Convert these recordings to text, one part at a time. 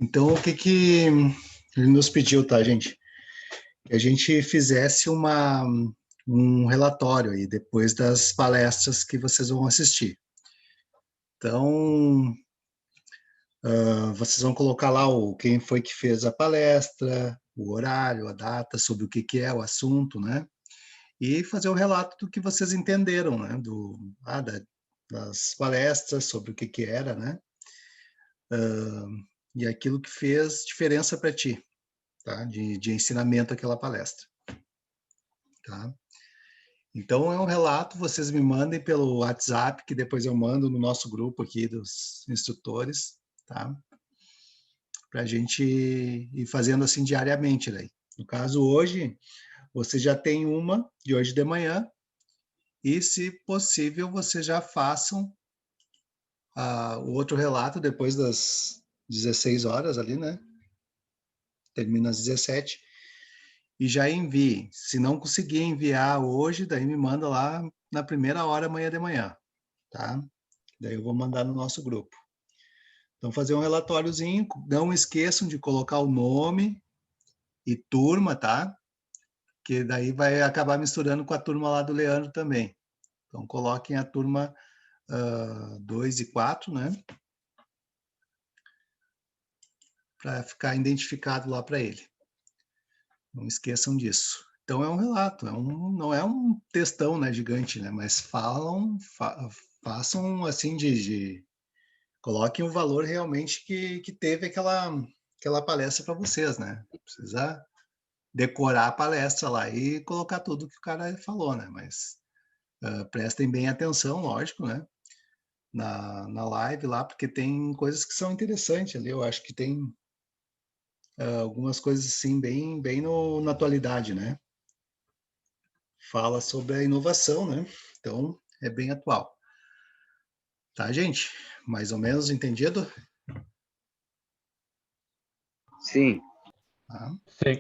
Então, o que que ele nos pediu, tá, gente? Que a gente fizesse um relatório aí, depois das palestras que vocês vão assistir. Então, vocês vão colocar lá quem foi que fez a palestra, o horário, a data, sobre o que que é o assunto, né? E fazer o relato do que vocês entenderam, né? Das palestras, sobre o que que era, né? E aquilo que fez diferença para ti, tá? De ensinamento aquela palestra, tá? Então é um relato, vocês me mandem pelo WhatsApp, que depois eu mando no nosso grupo aqui dos instrutores, tá? Para a gente ir fazendo assim diariamente daí. No caso, hoje, você já tem uma de hoje de manhã, e se possível, vocês já façam o outro relato depois das 16 horas ali, né? Termina às 17 e já envie. Se não conseguir enviar hoje, daí me manda lá na primeira hora amanhã de manhã, tá? Daí eu vou mandar no nosso grupo. Então, fazer um relatóriozinho, não esqueçam de colocar o nome e turma, tá? Que daí vai acabar misturando com a turma lá do Leandro também. Então, coloquem a turma 2 e 4, né? Para ficar identificado lá para ele. Não esqueçam disso. Então, é um relato, não é um textão, né, gigante, né? Mas façam assim coloquem o valor realmente que teve aquela palestra para vocês, né? Não precisa decorar a palestra lá e colocar tudo que o cara falou, né? Mas prestem bem atenção, lógico, né? Na live lá, porque tem coisas que são interessantes ali. Eu acho que tem algumas coisas assim bem na atualidade, né? Fala sobre a inovação, né? Então é bem atual. Tá, gente? Mais ou menos entendido? Sim. Tá. Sim.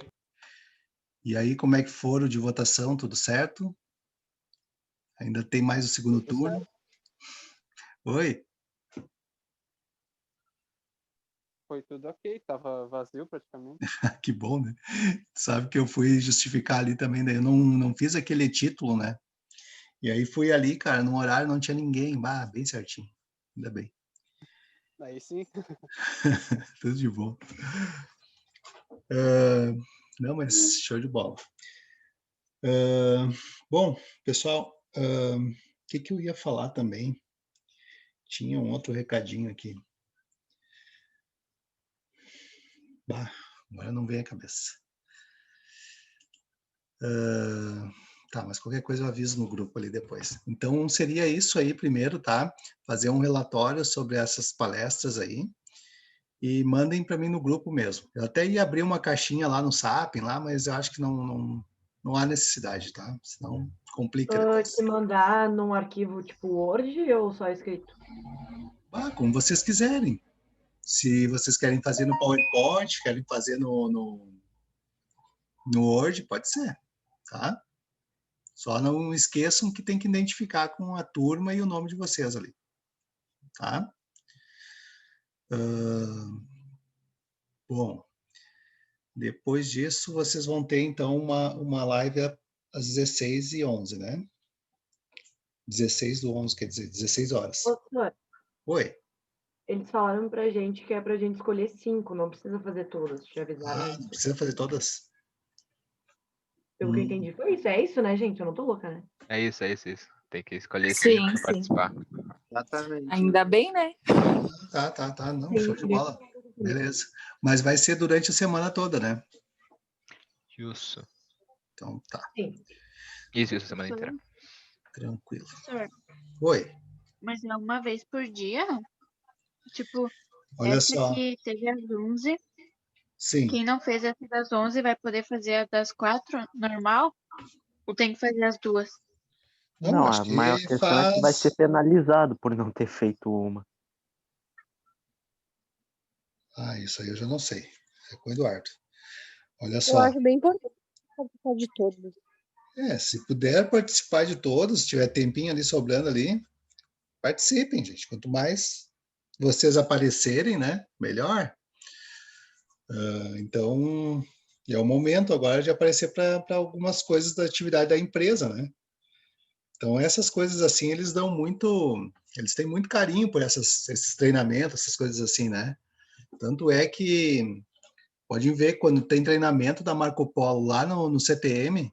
E aí, como é que foram de votação? Tudo certo? Ainda tem mais o segundo turno? Oi? Foi tudo ok, tava vazio praticamente. Que bom, né? Sabe que eu fui justificar ali também, daí eu não fiz aquele título, né? E aí fui ali, cara, num horário não tinha ninguém, bem certinho. Ainda bem. Aí sim. Tudo de bom. Não, mas show de bola. Bom, pessoal, o que eu ia falar também? Tinha um outro recadinho aqui. Agora não vem a cabeça. Tá, mas qualquer coisa eu aviso no grupo ali depois. Então, seria isso aí primeiro, tá? Fazer um relatório sobre essas palestras aí e mandem para mim no grupo mesmo. Eu até ia abrir uma caixinha lá no Sapien, lá, mas eu acho que não há necessidade, tá? Senão complica depois. Te mandar num arquivo tipo Word ou só escrito? Como vocês quiserem. Se vocês querem fazer no PowerPoint, querem fazer no Word, pode ser, tá? Só não esqueçam que tem que identificar com a turma e o nome de vocês ali, tá? Bom, depois disso, vocês vão ter, então, uma live às 16h11, né? 16/11, quer dizer, 16 horas. Professor, Oi. eles falaram pra gente que é pra gente escolher 5, não precisa fazer todas, te avisaram isso. Não precisa fazer todas? Pelo que eu entendi foi isso. É isso, né, gente? Eu não tô louca, né? É isso. Tem que escolher Sim, para sim. participar. Exatamente. Ainda bem, né? Tá. Não, Sim, show de bola. Beleza. Mas vai ser durante a semana toda, né? Isso. Então, tá. Sim. Isso, a semana inteira. Tranquilo. Professor, Oi. mas é uma vez por dia? Tipo, Olha essa só. que teve às 11, Sim. quem não fez essa das 11 vai poder fazer a das 4 normal? Ou tem que fazer as duas? Não, acho a maior que questão é que vai ser faz... penalizado por não ter feito uma. Isso aí eu já não sei. É com o Eduardo. Olha Eu só. acho bem importante participar de todos. Se puder participar de todos, se tiver tempinho ali sobrando ali, participem, gente. Quanto mais vocês aparecerem, né, melhor. Então, é o momento agora de aparecer para algumas coisas da atividade da empresa, né? Então, essas coisas assim, eles têm muito carinho por esses treinamentos, essas coisas assim, né? Tanto é que, pode ver, quando tem treinamento da Marco Polo lá no CTM,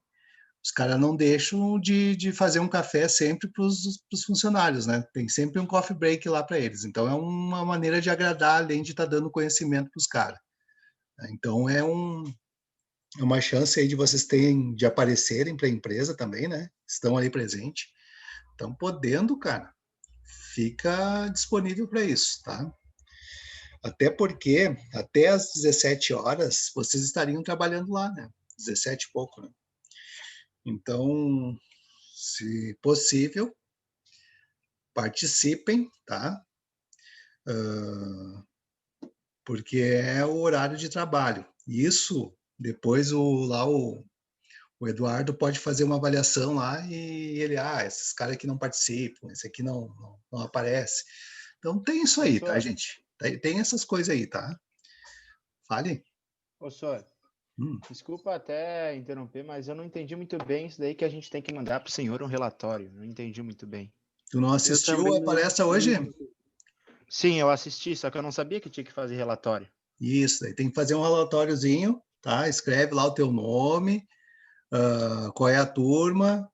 os caras não deixam de fazer um café sempre para os funcionários, né? Tem sempre um coffee break lá para eles. Então, é uma maneira de agradar, além de estar dando conhecimento para os caras. Então, é uma chance aí de vocês terem, de aparecerem para a empresa também, né? Estão ali presentes. Então, podendo, cara, fica disponível para isso, tá? Até porque, até às 17 horas, vocês estariam trabalhando lá, né? 17 e pouco, né? Então, se possível, participem, tá? Porque é o horário de trabalho. Isso, depois o Eduardo pode fazer uma avaliação lá e ele, esses caras aqui não participam, esse aqui não aparece. Então tem isso aí, tá, gente? Tem essas coisas aí, tá? Fale. Ô, senhor, desculpa até interromper, mas eu não entendi muito bem isso daí que a gente tem que mandar para o senhor um relatório. Não entendi muito bem. Tu não assistiu a palestra hoje? Sim, eu assisti, só que eu não sabia que tinha que fazer relatório. Isso, daí tem que fazer um relatóriozinho, tá? Escreve lá o teu nome, qual é a turma,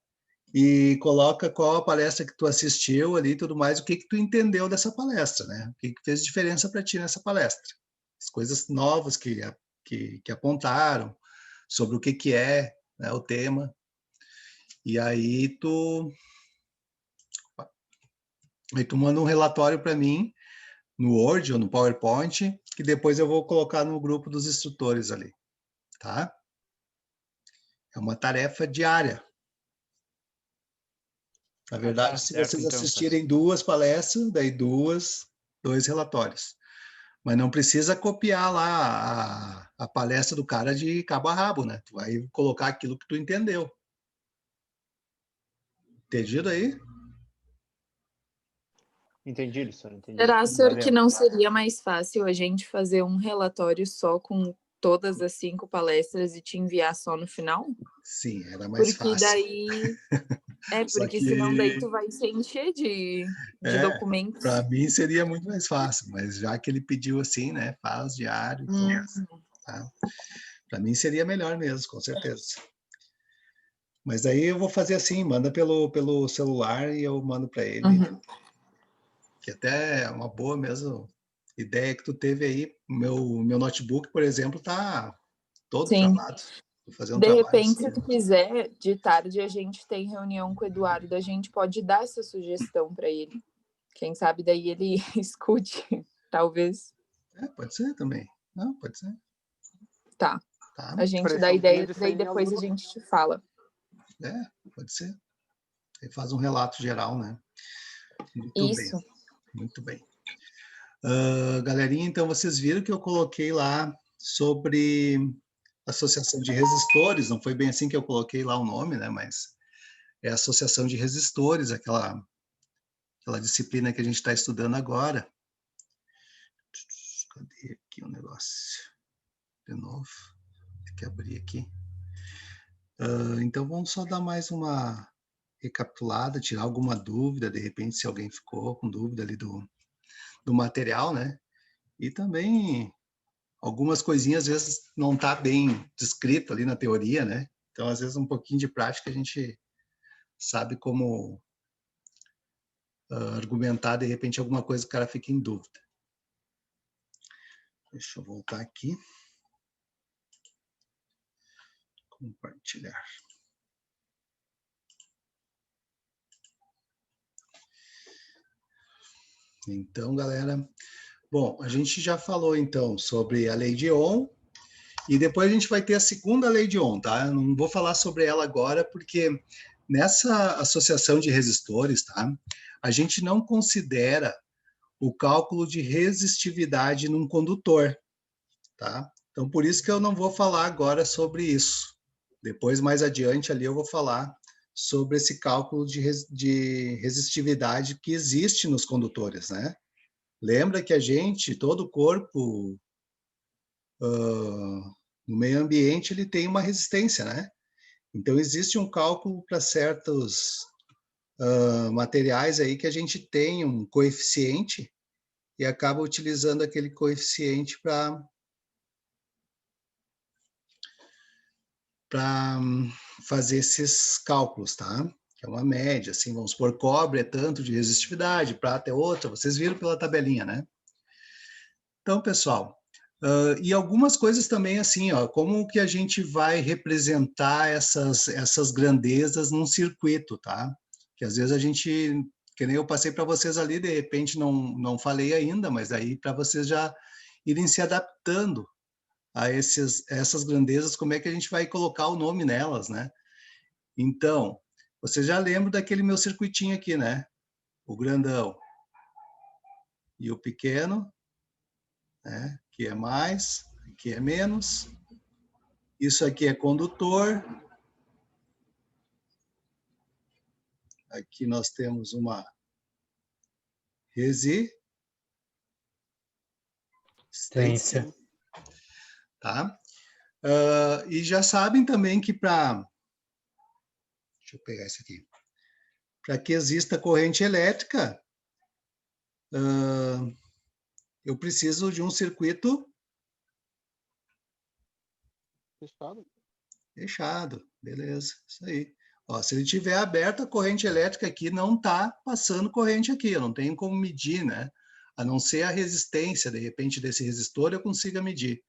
e coloca qual a palestra que tu assistiu ali e tudo mais, o que tu entendeu dessa palestra, né? O que fez diferença para ti nessa palestra. As coisas novas que apontaram, sobre o que é, né, o tema. E aí tu manda um relatório para mim, no Word ou no PowerPoint, que depois eu vou colocar no grupo dos instrutores ali, tá? É uma tarefa diária. Na verdade, se vocês assistirem 2 palestras, daí 2 relatórios. Mas não precisa copiar lá a palestra do cara de cabo a rabo, né? Tu vai colocar aquilo que tu entendeu. Entendido aí? Entendi, senhor, entendi. Será, senhor, que não seria mais fácil a gente fazer um relatório só com todas as 5 palestras e te enviar só no final? Sim, era mais fácil. Porque daí... porque senão daí tu vai se encher de documentos. Para mim seria muito mais fácil, mas já que ele pediu assim, né? Faz diário. Tá? Para mim seria melhor mesmo, com certeza. Mas aí eu vou fazer assim, manda pelo celular e eu mando para ele. Que até é uma boa mesmo ideia que tu teve aí. Meu notebook, por exemplo, tá todo travado. De repente, se tu quiser, de tarde a gente tem reunião com o Eduardo, a gente pode dar essa sugestão para ele. Quem sabe daí ele escute, talvez. Pode ser também. Não, pode ser. Tá. A gente dá ideia, daí depois a gente te fala. Pode ser. Aí faz um relato geral, né? Muito bem. Muito bem. Galerinha, então vocês viram que eu coloquei lá sobre associação de resistores, não foi bem assim que eu coloquei lá o nome, né? Mas é a associação de resistores, aquela disciplina que a gente está estudando agora. Cadê aqui o negócio? De novo, tem que abrir aqui. Então vamos só dar mais uma recapitulada, tirar alguma dúvida, de repente, se alguém ficou com dúvida ali do material, né? E também algumas coisinhas, às vezes, não está bem descrito ali na teoria, né? Então, às vezes, um pouquinho de prática a gente sabe como argumentar, de repente, alguma coisa que o cara fica em dúvida. Deixa eu voltar aqui. Compartilhar. Então, galera, bom, a gente já falou, então, sobre a lei de Ohm, e depois a gente vai ter a segunda lei de Ohm, tá? Eu não vou falar sobre ela agora, porque nessa associação de resistores, tá? A gente não considera o cálculo de resistividade num condutor, tá? Então, por isso que eu não vou falar agora sobre isso. Depois, mais adiante, ali eu vou falar sobre esse cálculo de resistividade que existe nos condutores, né? Lembra que todo o corpo no meio ambiente, ele tem uma resistência, né? Então, existe um cálculo para certos materiais aí que a gente tem um coeficiente e acaba utilizando aquele coeficiente para fazer esses cálculos, tá? Que é uma média, assim, vamos supor, cobre é tanto de resistividade, prata é outra, vocês viram pela tabelinha, né? Então, pessoal, e algumas coisas também, assim, ó, como que a gente vai representar essas grandezas num circuito, tá? Que às vezes a gente, que nem eu passei para vocês ali, de repente não falei ainda, mas aí para vocês já irem se adaptando a essas grandezas, como é que a gente vai colocar o nome nelas, né? Então, você já lembra daquele meu circuitinho aqui, né? O grandão e o pequeno, né? Que é mais, aqui é menos. Isso aqui é condutor. Aqui nós temos uma resistência. Tá? E já sabem também que para... Deixa eu pegar isso aqui. Para que exista corrente elétrica, eu preciso de um circuito fechado. Beleza, isso aí. Ó, se ele estiver aberto, a corrente elétrica aqui não está passando corrente aqui. Eu não tenho como medir, né? A não ser a resistência, de repente, desse resistor, eu consiga medir.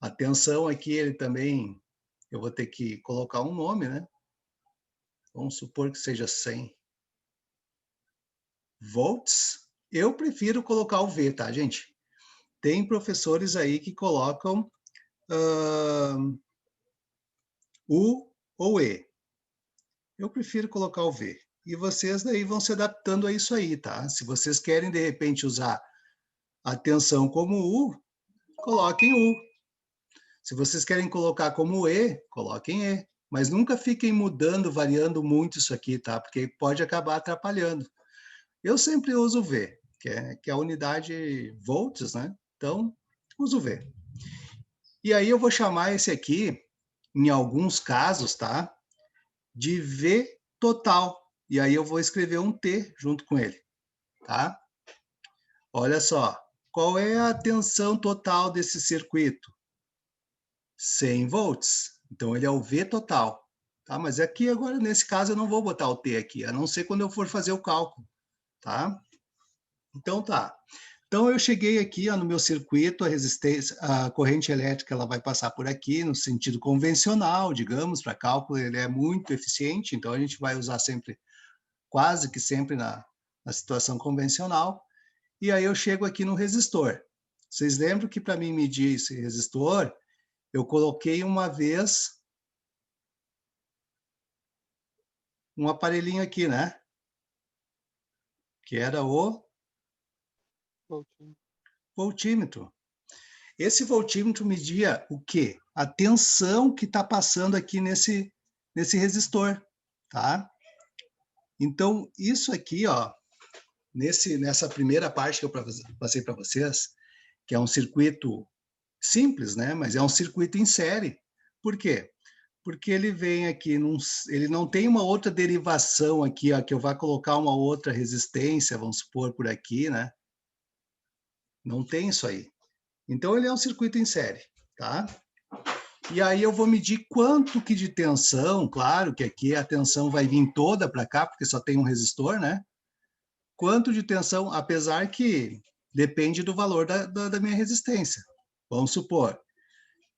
A tensão aqui, ele também, eu vou ter que colocar um nome, né? Vamos supor que seja 100 volts. Eu prefiro colocar o V, tá, gente? Tem professores aí que colocam U ou E. Eu prefiro colocar o V. E vocês daí vão se adaptando a isso aí, tá? Se vocês querem, de repente, usar a tensão como U, coloquem U. Se vocês querem colocar como E, coloquem E. Mas nunca fiquem mudando, variando muito isso aqui, tá? Porque pode acabar atrapalhando. Eu sempre uso V, que é a unidade volts, né? Então, uso V. E aí eu vou chamar esse aqui, em alguns casos, tá? De V total. E aí eu vou escrever um T junto com ele, tá? Olha só, qual é a tensão total desse circuito? 100 volts. Então, ele é o V total. Tá? Mas aqui, agora, nesse caso, eu não vou botar o T aqui, a não ser quando eu for fazer o cálculo. Tá? Então, tá. Então, eu cheguei aqui ó, no meu circuito, a resistência, a corrente elétrica ela vai passar por aqui, no sentido convencional, digamos, para cálculo, ele é muito eficiente, então a gente vai usar sempre, quase que sempre na situação convencional. E aí eu chego aqui no resistor. Vocês lembram que para mim medir esse resistor, eu coloquei uma vez um aparelhinho aqui, né? Que era o voltímetro. Esse voltímetro media o quê? A tensão que está passando aqui nesse resistor, tá? Então, isso aqui, ó, nessa primeira parte que eu passei para vocês, que é um circuito simples, né? Mas é um circuito em série. Por quê? Porque ele vem aqui, ele não tem uma outra derivação aqui, ó, que eu vá colocar uma outra resistência, vamos supor, por aqui, né? Não tem isso aí. Então, ele é um circuito em série, tá? E aí eu vou medir quanto que de tensão, claro que aqui a tensão vai vir toda para cá, porque só tem um resistor, né? Quanto de tensão, apesar que depende do valor da minha resistência. Vamos supor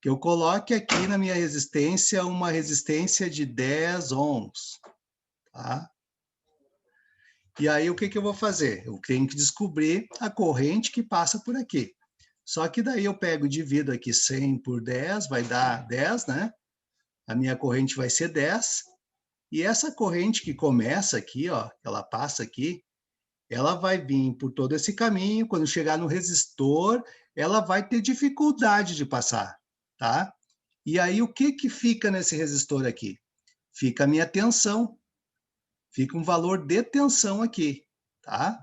que eu coloque aqui na minha resistência uma resistência de 10 ohms, tá? E aí, o que eu vou fazer? Eu tenho que descobrir a corrente que passa por aqui. Só que daí eu pego e divido aqui 100 por 10, vai dar 10, né? A minha corrente vai ser 10. E essa corrente que começa aqui, ó, ela passa aqui, ela vai vir por todo esse caminho. Quando chegar no resistor, ela vai ter dificuldade de passar, tá? E aí, o que fica nesse resistor aqui? Fica a minha tensão. Fica um valor de tensão aqui, tá?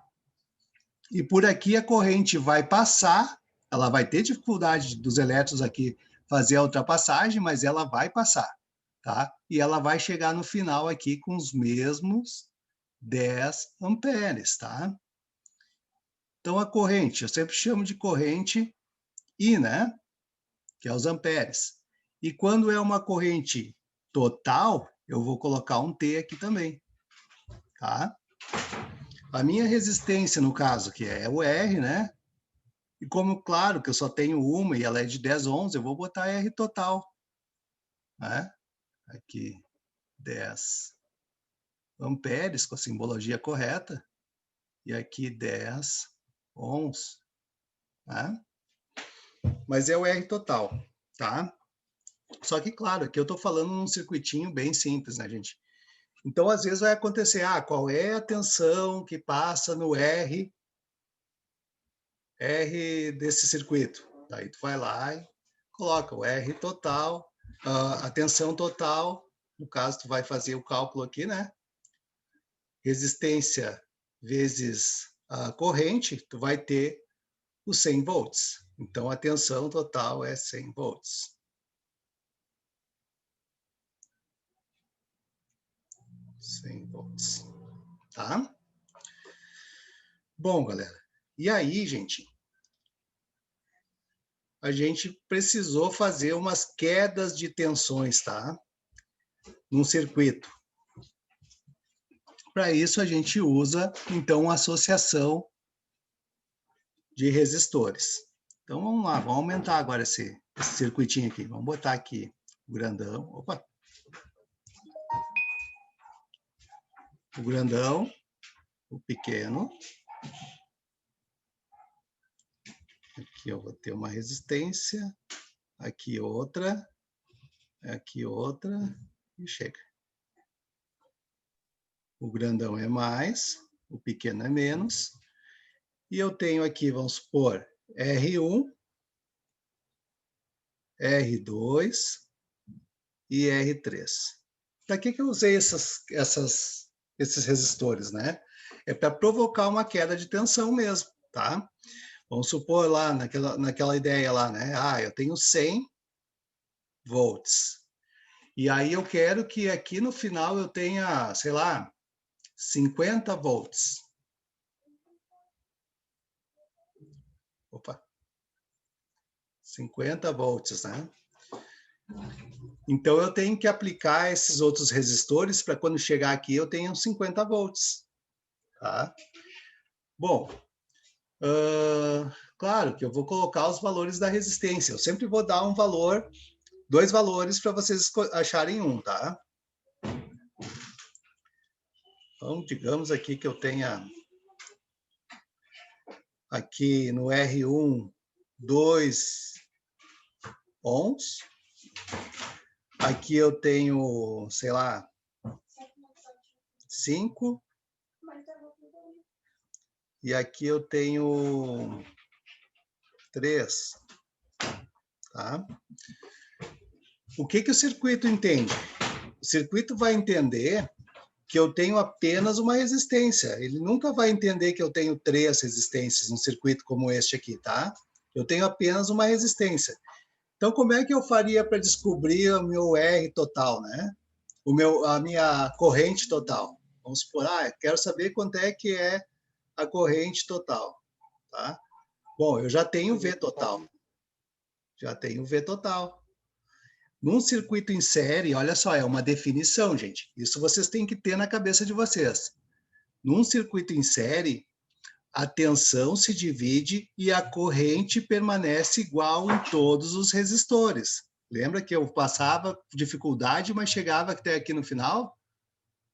E por aqui a corrente vai passar Ela vai ter dificuldade dos elétrons aqui fazer a ultrapassagem, mas ela vai passar, tá? E ela vai chegar no final aqui com os mesmos 10 amperes, tá? Então, a corrente, eu sempre chamo de corrente I, né? Que é os amperes. E quando é uma corrente total, eu vou colocar um T aqui também, tá? A minha resistência, no caso, que é o R, né? E como, claro, que eu só tenho uma e ela é de 10 ohms, eu vou botar R total, né? Aqui, 10 amperes, com a simbologia correta. E aqui, 10 ohms, né? Mas é o R total, tá? Só que, claro, aqui eu estou falando num circuitinho bem simples, né, gente? Então, às vezes vai acontecer, qual é a tensão que passa no R desse circuito? Daí tu vai lá e coloca o R total, a tensão total, no caso tu vai fazer o cálculo aqui, né? Resistência vezes a corrente, tu vai ter os 100 volts. Então, a tensão total é 100 volts. 100 volts, tá? Bom, galera, e aí, gente, a gente precisou fazer umas quedas de tensões, tá? Num circuito. Para isso, a gente usa, então, a associação de resistores. Então, vamos lá, vamos aumentar agora esse circuitinho aqui. Vamos botar aqui o grandão. Opa! O grandão, o pequeno. Aqui eu vou ter uma resistência, aqui outra e chega. O grandão é mais, o pequeno é menos. E eu tenho aqui, vamos supor, R1, R2 e R3. Para que eu usei esses resistores, né? É para provocar uma queda de tensão mesmo, tá? Vamos supor lá, naquela ideia lá, né? Eu tenho 100 volts. E aí eu quero que aqui no final eu tenha, sei lá, 50 volts. Opa. 50 volts, né? Então, eu tenho que aplicar esses outros resistores para quando chegar aqui eu tenha 50 volts. Tá? Bom, claro que eu vou colocar os valores da resistência. Eu sempre vou dar um valor, 2 valores para vocês acharem um, tá? Então, digamos aqui que eu tenha aqui no R1, 2 ohms. Aqui eu tenho, sei lá, 5. E aqui eu tenho 3. Tá? O que o circuito entende? O circuito vai entender que eu tenho apenas uma resistência. Ele nunca vai entender que eu tenho 3 resistências num circuito como este aqui, tá? Eu tenho apenas uma resistência. Então, como é que eu faria para descobrir o meu R total, né? A minha corrente total? Vamos supor, quero saber quanto é que é a corrente total, tá? Bom, eu já tenho V total. Já tenho V total. Num circuito em série, olha só, é uma definição, gente. Isso vocês têm que ter na cabeça de vocês. Num circuito em série, a tensão se divide e a corrente permanece igual em todos os resistores. Lembra que eu passava dificuldade, mas chegava até aqui no final?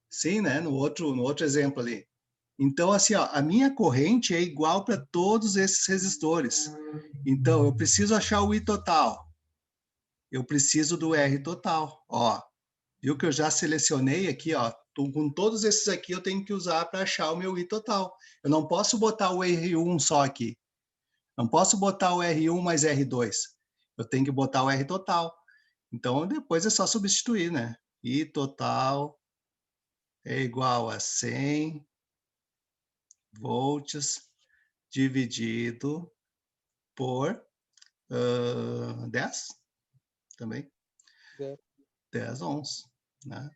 Sim, né? No outro exemplo ali. Então, assim, a minha corrente é igual para todos esses resistores. Então, eu preciso achar o I total. Eu preciso do R total. Viu que eu já selecionei aqui, com todos esses aqui eu tenho que usar para achar o meu I total. Eu não posso botar o R1 só aqui. Não posso botar o R1 mais R2. Eu tenho que botar o R total. Então, depois é só substituir, né? I total é igual a 100 volts dividido por 10 também. 10 ohms, né?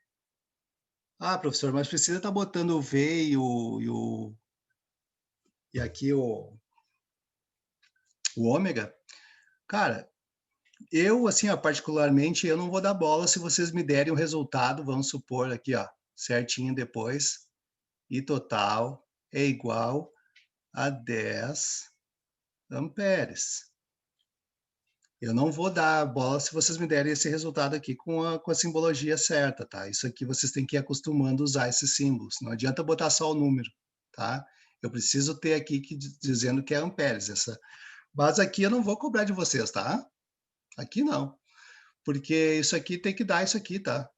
Ah, professor, mas precisa estar botando o V e aqui o ômega. Cara, eu, assim, ó, particularmente, eu não vou dar bola se vocês me derem o resultado, vamos supor aqui, ó, certinho depois, I total é igual a 10 amperes. Eu não vou dar bola se vocês me derem esse resultado aqui com a simbologia certa, tá? Isso aqui vocês têm que ir acostumando a usar esses símbolos. Não adianta botar só o número, tá? Eu preciso ter aqui dizendo que é amperes. Mas aqui eu não vou cobrar de vocês, tá? Aqui não. Porque isso aqui tem que dar isso aqui, tá?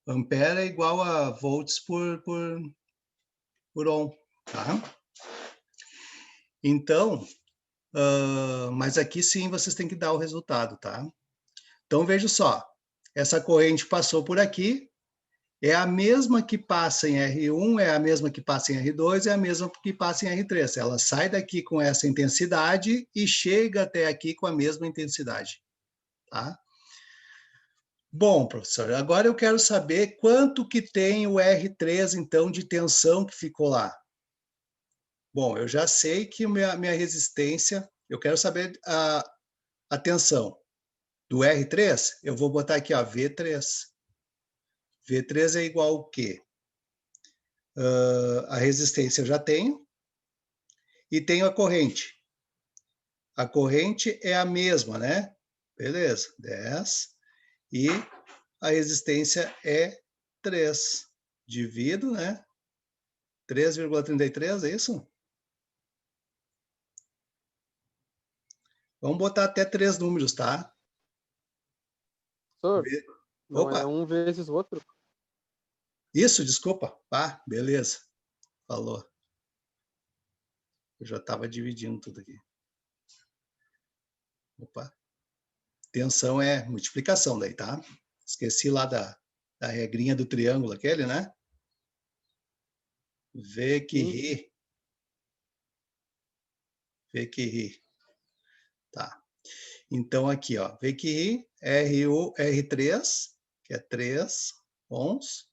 Ampere é igual a volts por ohm, tá? Então, mas aqui sim vocês têm que dar o resultado, tá? Então, veja só. Essa corrente passou por aqui, é a mesma que passa em R1, é a mesma que passa em R2, é a mesma que passa em R3. Ela sai daqui com essa intensidade e chega até aqui com a mesma intensidade, tá? Bom, professor, agora eu quero saber quanto que tem o R3, então, de tensão que ficou lá. Bom, eu já sei que minha resistência, eu quero saber a tensão do R3, eu vou botar aqui, ó, V3. V3 é igual ao quê? A resistência eu já tenho, e tenho a corrente. A corrente é a mesma, né? Beleza, 10. E a resistência é 3. Divido, né? 3,33, é isso? Vamos botar até 3 números, tá? Professor, não Opa, é um vezes o outro? isso, desculpa. Ah, beleza. Falou. Eu já estava dividindo tudo aqui. Opa. Tensão é multiplicação daí, tá? Esqueci lá da regrinha do triângulo aquele, né? V que ri. V que ri. Tá. Então, aqui, ó. V que ri, R3, que é 3 ohms,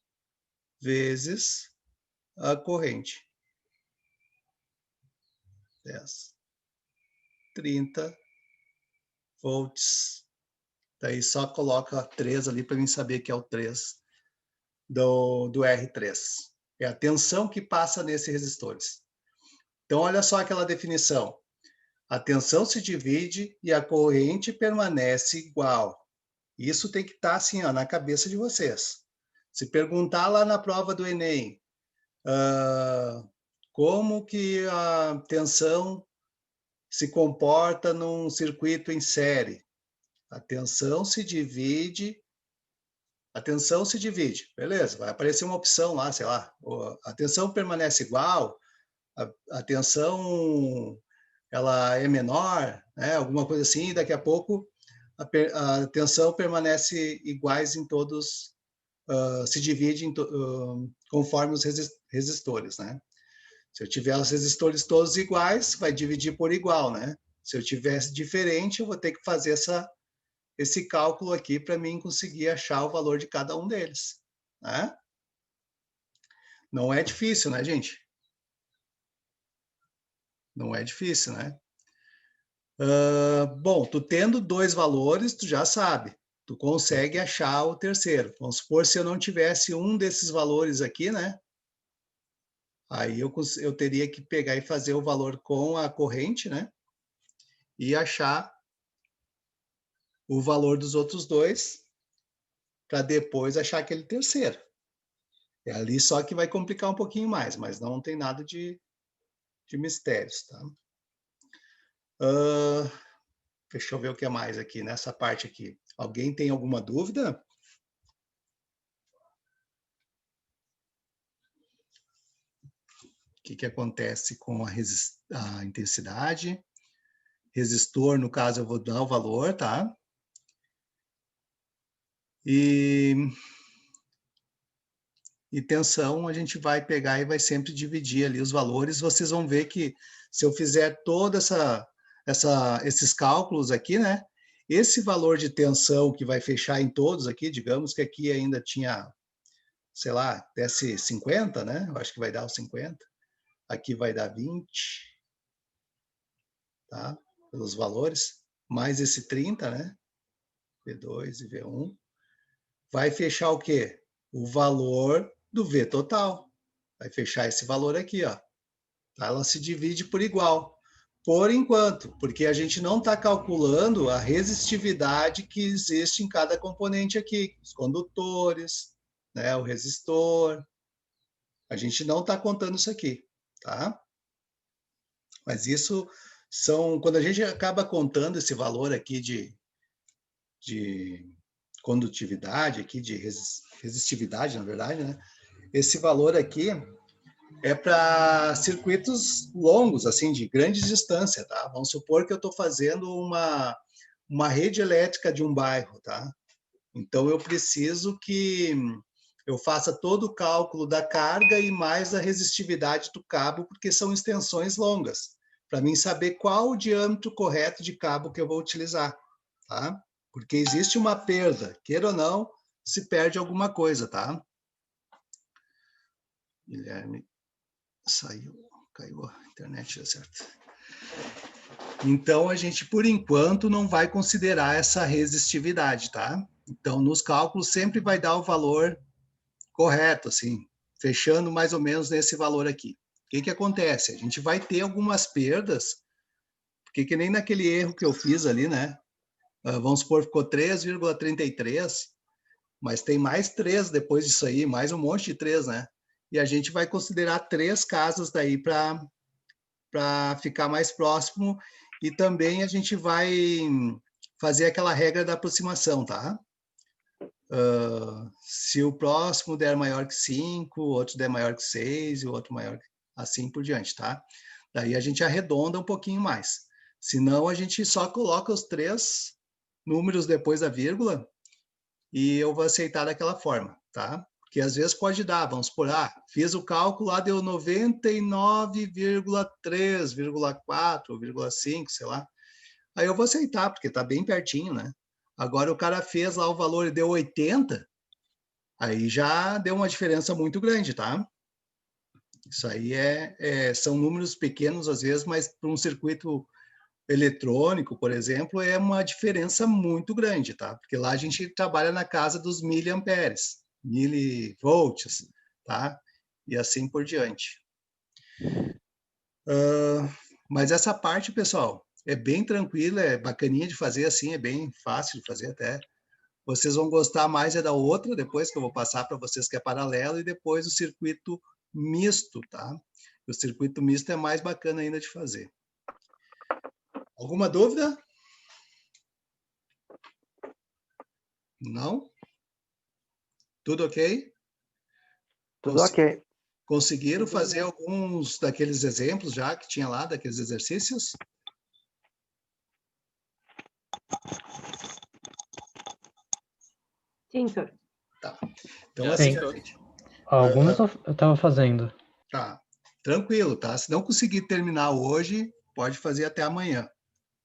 vezes a corrente. 10. 30 volts. Daí só coloca 3 ali para mim saber que é o 3 do R3. É a tensão que passa nesses resistores. Então, olha só aquela definição. A tensão se divide e a corrente permanece igual. Isso tem que estar assim, ó, na cabeça de vocês. Se perguntar lá na prova do Enem, como que a tensão se comporta num circuito em série? A tensão se divide, beleza, vai aparecer uma opção lá, sei lá, a tensão permanece igual, a tensão ela é menor, né, alguma coisa assim, e daqui a pouco a tensão permanece iguais em todos, se divide conforme os resistores, né? Se eu tiver os resistores todos iguais, vai dividir por igual, né? Se eu tivesse diferente, eu vou ter que fazer esse cálculo aqui para mim conseguir achar o valor de cada um deles, né? Não é difícil, né, gente? Não é difícil, né? Bom, tu tendo 2 valores, tu já sabe. Tu consegue achar o terceiro. Vamos supor se eu não tivesse um desses valores aqui, né? Aí eu teria que pegar e fazer o valor com a corrente, né? E achar o valor dos outros 2 para depois achar aquele terceiro. É ali só que vai complicar um pouquinho mais, mas não tem nada de mistérios, tá? Deixa eu ver o que é mais aqui, nessa parte aqui. Alguém tem alguma dúvida? O que acontece com a intensidade? Resistor, no caso, eu vou dar o valor, tá? E tensão, a gente vai pegar e vai sempre dividir ali os valores. Vocês vão ver que se eu fizer toda esses cálculos aqui, né? Esse valor de tensão que vai fechar em todos aqui, digamos que aqui ainda tinha, sei lá, desse 50, né? Eu acho que vai dar os 50. Aqui vai dar 20, tá? Pelos valores, mais esse 30, né? V2 e V1. Vai fechar o quê? O valor do V total. Vai fechar esse valor aqui, ó. Tá? Ela se divide por igual. Por enquanto, porque a gente não está calculando a resistividade que existe em cada componente aqui. Os condutores, né? O resistor. A gente não está contando isso aqui, tá? Mas isso são... Quando a gente acaba contando esse valor aqui de condutividade, aqui de resistividade, na verdade, né? Esse valor aqui é para circuitos longos, assim, de grande distância, tá? Vamos supor que eu estou fazendo uma rede elétrica de um bairro, tá? Então, eu preciso que eu faça todo o cálculo da carga e mais a resistividade do cabo, porque são extensões longas, para mim saber qual o diâmetro correto de cabo que eu vou utilizar, tá? Porque existe uma perda, queira ou não, se perde alguma coisa, tá? Guilherme saiu, caiu a internet, deu certo. Então, a gente, por enquanto, não vai considerar essa resistividade, tá? Então, nos cálculos, sempre vai dar o valor correto, assim, fechando mais ou menos nesse valor aqui. O que acontece? A gente vai ter algumas perdas, porque que nem naquele erro que eu fiz ali, né? Vamos supor, ficou 3,33, mas tem mais 3 depois disso aí, mais um monte de 3, né? E a gente vai considerar 3 casas daí para ficar mais próximo, e também a gente vai fazer aquela regra da aproximação, tá? Se o próximo der maior que 5, o outro der maior que 6, e o outro maior que... assim por diante, tá? Daí a gente arredonda um pouquinho mais. Senão, a gente só coloca os 3 números depois da vírgula e eu vou aceitar daquela forma, tá? Porque às vezes pode dar, vamos supor, fiz o cálculo lá, deu 99,3,4,5, sei lá. Aí eu vou aceitar, porque tá bem pertinho, né? Agora o cara fez lá o valor e deu 80, aí já deu uma diferença muito grande, tá? Isso aí são números pequenos às vezes, mas para um circuito eletrônico, por exemplo, é uma diferença muito grande, tá? Porque lá a gente trabalha na casa dos miliamperes, milivolts, tá? E assim por diante. Mas essa parte, pessoal, é bem tranquila, é bacaninha de fazer assim, é bem fácil de fazer até. Vocês vão gostar mais da outra, depois que eu vou passar para vocês, que é paralelo, e depois o circuito misto, tá? O circuito misto é mais bacana ainda de fazer. Alguma dúvida? Não? Tudo ok? Tudo ok. Conseguiram fazer alguns daqueles exemplos já que tinha lá, daqueles exercícios? Sim, senhor. Tá. Então, assim, gente, alguns eu estava fazendo. Tá. Tranquilo, tá? Se não conseguir terminar hoje, pode fazer até amanhã.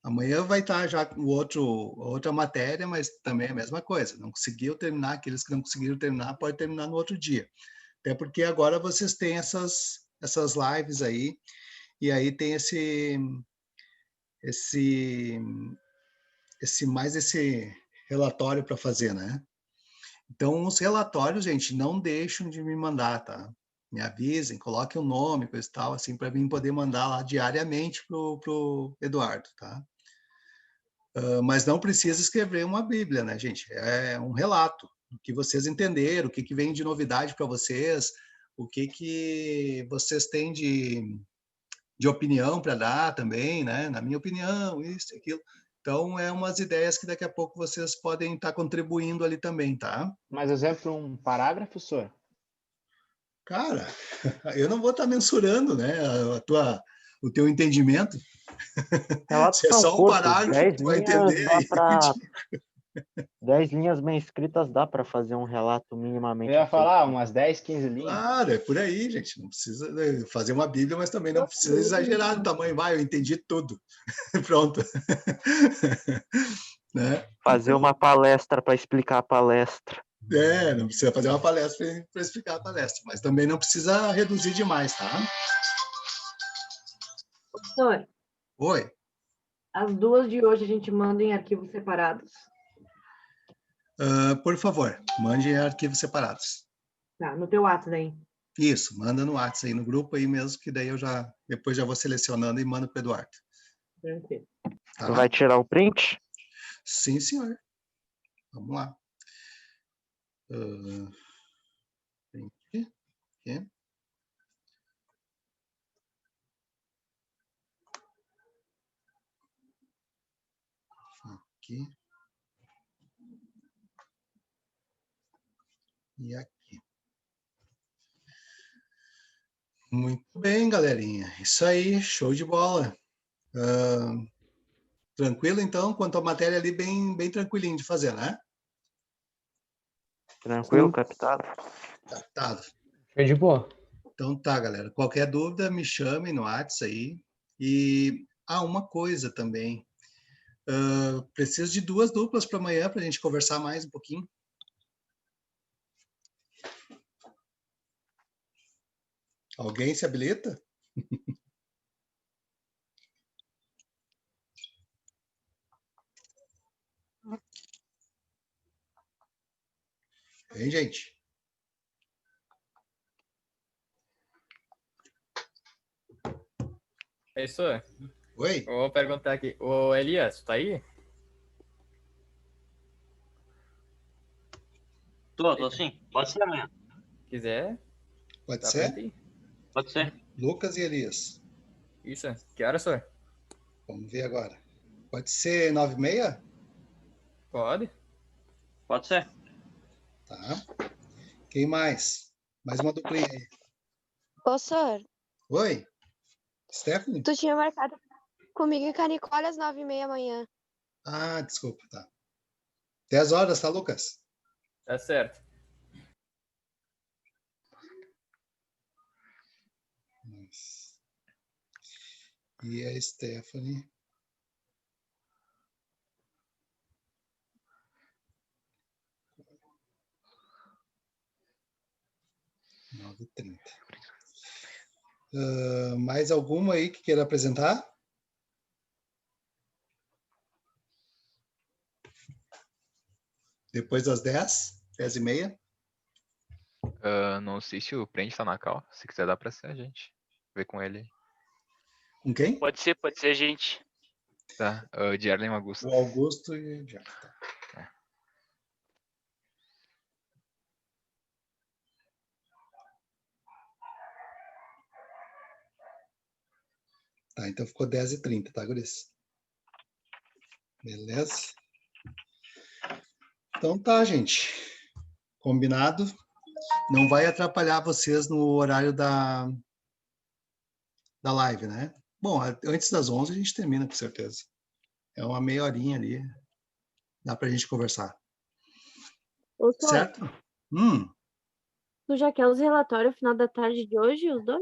Amanhã vai estar já outra matéria, mas também é a mesma coisa. Não conseguiu terminar, aqueles que não conseguiram terminar, pode terminar no outro dia. Até porque agora vocês têm essas lives aí, e aí tem esse relatório para fazer, né? Então, os relatórios, gente, não deixam de me mandar, tá? Me avisem, coloquem o nome, coisa e tal, assim, para mim poder mandar lá diariamente pro Eduardo, tá? Mas não precisa escrever uma Bíblia, né, gente? É um relato, o que vocês entenderam, o que vem de novidade para vocês, o que vocês têm de opinião para dar também, né? Na minha opinião, isso, aquilo. Então, é umas ideias que daqui a pouco vocês podem estar contribuindo ali também, tá? Mais exemplo, um parágrafo, senhor? Cara, eu não vou estar mensurando, né, o teu entendimento. Se é só um parágrafo, tu vai entender. 10 linhas bem escritas dá para fazer um relato minimamente. Eu ia falar aceito. umas 10, 15 linhas. Claro, é por aí, gente. Não precisa fazer uma Bíblia, mas também não precisa exagerar no tamanho. Vai, eu entendi tudo. Pronto. Né? Fazer uma palestra para explicar a palestra. Não precisa fazer uma palestra para explicar a palestra, mas também não precisa reduzir demais, tá? Professor, Oi. as duas de hoje a gente manda em arquivos separados. Por favor, mande em arquivos separados. Tá, no teu WhatsApp aí. Isso, manda no WhatsApp aí, no grupo aí mesmo, que daí eu depois já vou selecionando e mando para o Eduardo. Tranquilo. Tá? Tu vai tirar o print? Sim, senhor. Vamos lá. Print. Aqui. Aqui. E aqui. Muito bem, galerinha. Isso aí, show de bola. Tranquilo, então? Quanto à matéria ali, bem tranquilinho de fazer, né? Tranquilo, captado? Captado. Foi de boa. Então tá, galera. Qualquer dúvida, me chame no WhatsApp aí. E uma coisa também. Preciso de 2 duplas para amanhã para a gente conversar mais um pouquinho. Alguém se habilita? Hein, gente? É isso. Oi? Vou perguntar aqui. Ô, Elias, tá aí? Tô sim. Pode ser amanhã. Quiser. Pode Tá ser? pronto aí? Pode ser. Lucas e Elias. Isso. Que hora, senhor? Vamos ver agora. Pode ser 9h30? Pode. Pode ser. Tá. Quem mais? Mais uma duplinha aí. Ô, senhor, Oi? Stephanie? tu tinha marcado comigo em Canicole às 9h30 amanhã. Desculpa, tá. 10 horas, tá, Lucas? Tá certo. E a Stephanie? Nove e 30. Mais alguma aí que queira apresentar? Depois das 10, 10h30? Não sei se o prende tá na cal. Se quiser, dá pra ser a gente. Ver com ele. Com quem? Pode ser a gente. Tá. De Erlen Augusto. O Augusto e o Jack. Tá, então ficou 10h30, tá, guris? Beleza? Então tá, gente. Combinado. Não vai atrapalhar vocês no horário da live, né? Bom, antes das 11 a gente termina, com certeza. É uma meia horinha ali. Dá pra gente conversar. Ô, senhor, Certo? tu já quer os relatórios no final da tarde de hoje, os dois?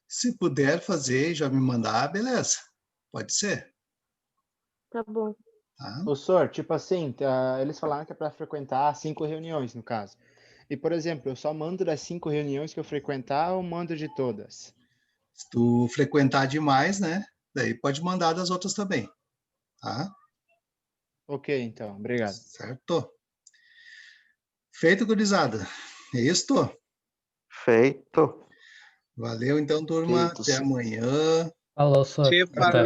Se puder fazer e já me mandar, beleza. Pode ser. Tá bom. Tá? Ô, senhor, tipo assim, eles falaram que é para frequentar 5 reuniões, no caso. E, por exemplo, eu só mando das 5 reuniões que eu frequentar ou mando de todas? Se tu frequentar demais, né? Daí pode mandar das outras também. Tá? Ok, então. Obrigado. Certo. Feito, gurizada. É isso? Feito. Valeu, então, turma. Feito, Até sim. amanhã. Falou, senhor. Sim, Até.